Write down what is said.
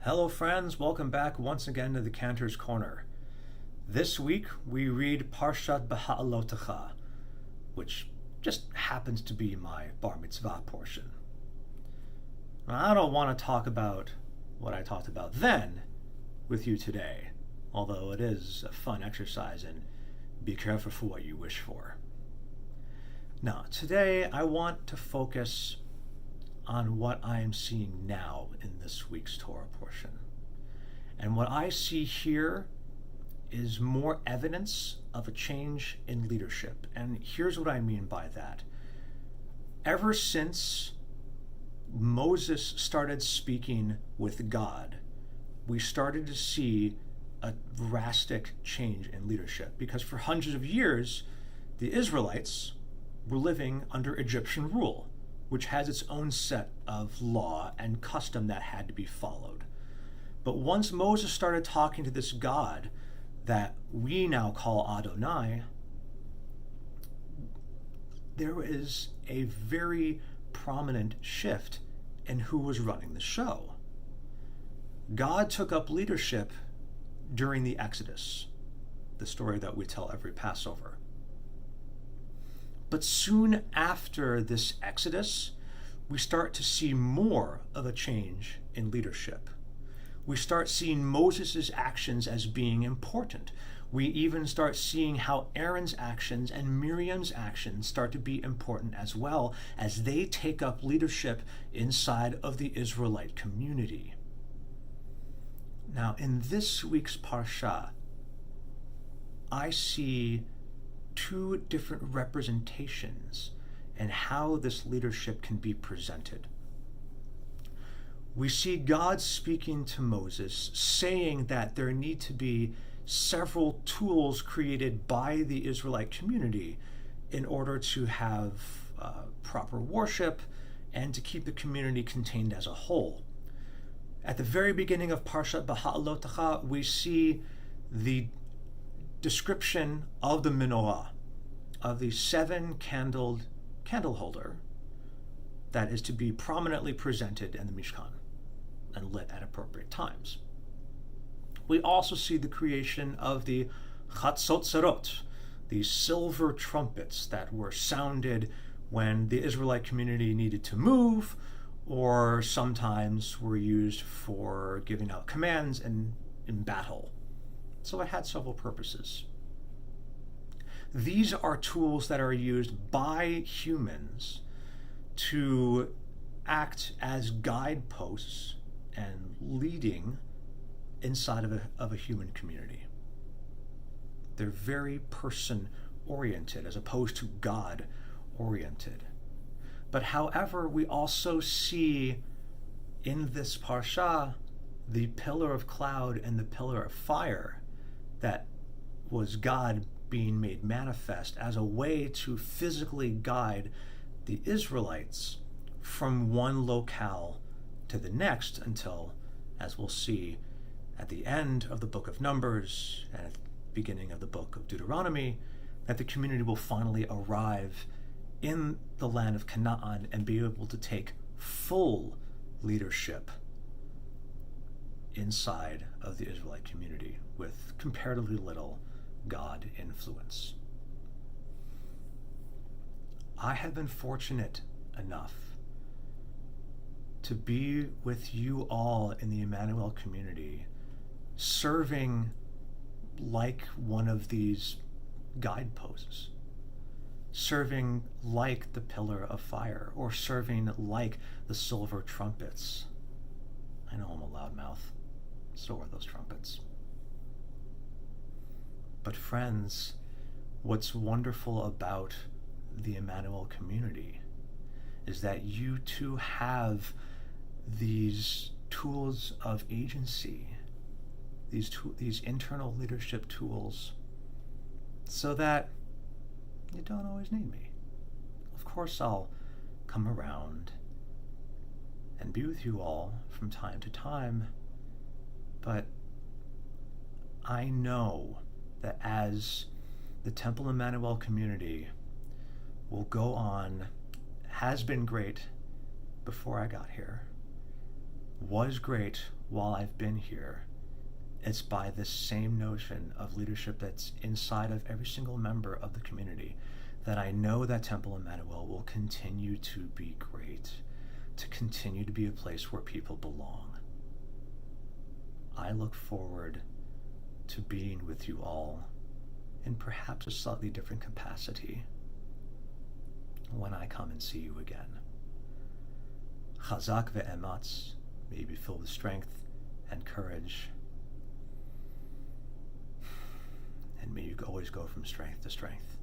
Hello friends, welcome back once again to the Cantor's Corner. This week we read Parshat B'ha'alotcha, which just happens to be my bar mitzvah portion. Now, I don't want to talk about what I talked about then with you today, although it is a fun exercise and be careful for what you wish for. Now, today I want to focus on what I am seeing now in this week's Torah portion. And what I see here is more evidence of a change in leadership. And here's what I mean by that. Ever since Moses started speaking with God, we started to see a drastic change in leadership, because for hundreds of years, the Israelites were living under Egyptian rule, which has its own set of law and custom that had to be followed. But once Moses started talking to this God that we now call Adonai, there is a very prominent shift in who was running the show. God took up leadership during the Exodus, the story that we tell every Passover. But soon after this Exodus, we start to see more of a change in leadership. We start seeing Moses' actions as being important. We even start seeing how Aaron's actions and Miriam's actions start to be important as well, as they take up leadership inside of the Israelite community. Now, in this week's Parsha, I see two different representations and how this leadership can be presented. We see God speaking to Moses, saying that there need to be several tools created by the Israelite community in order to have proper worship and to keep the community contained as a whole. At the very beginning of Parshat B'ha'alotcha, we see the description of the menorah, of the seven-candled candle holder that is to be prominently presented in the Mishkan and lit at appropriate times. We also see the creation of the chatzotzerot, the silver trumpets that were sounded when the Israelite community needed to move, or sometimes were used for giving out commands in battle. So it had several purposes. These are tools that are used by humans to act as guideposts and leading inside of a human community. They're very person-oriented as opposed to God-oriented. But however, we also see in this parsha the pillar of cloud and the pillar of fire that was God being made manifest as a way to physically guide the Israelites from one locale to the next until, as we'll see at the end of the book of Numbers and at the beginning of the book of Deuteronomy, that the community will finally arrive in the land of Canaan and be able to take full leadership inside of the Israelite community with comparatively little God influence. I have been fortunate enough to be with you all in the Emmanuel community, serving like one of these guideposts, serving like the pillar of fire, or serving like the silver trumpets. I know I'm a loudmouth, so are those trumpets. But friends, what's wonderful about the Emmanuel community is that you too have these tools of agency, these internal leadership tools, so that you don't always need me. Of course, I'll come around and be with you all from time to time, but I know that as the Temple Emmanuel community will go on, has been great before I got here, was great while I've been here, it's by this same notion of leadership that's inside of every single member of the community that I know that Temple Emmanuel will continue to be great, to continue to be a place where people belong. I look forward to being with you all in perhaps a slightly different capacity when I come and see you again. Chazak ve'ematz, may you be filled with strength and courage, and may you always go from strength to strength.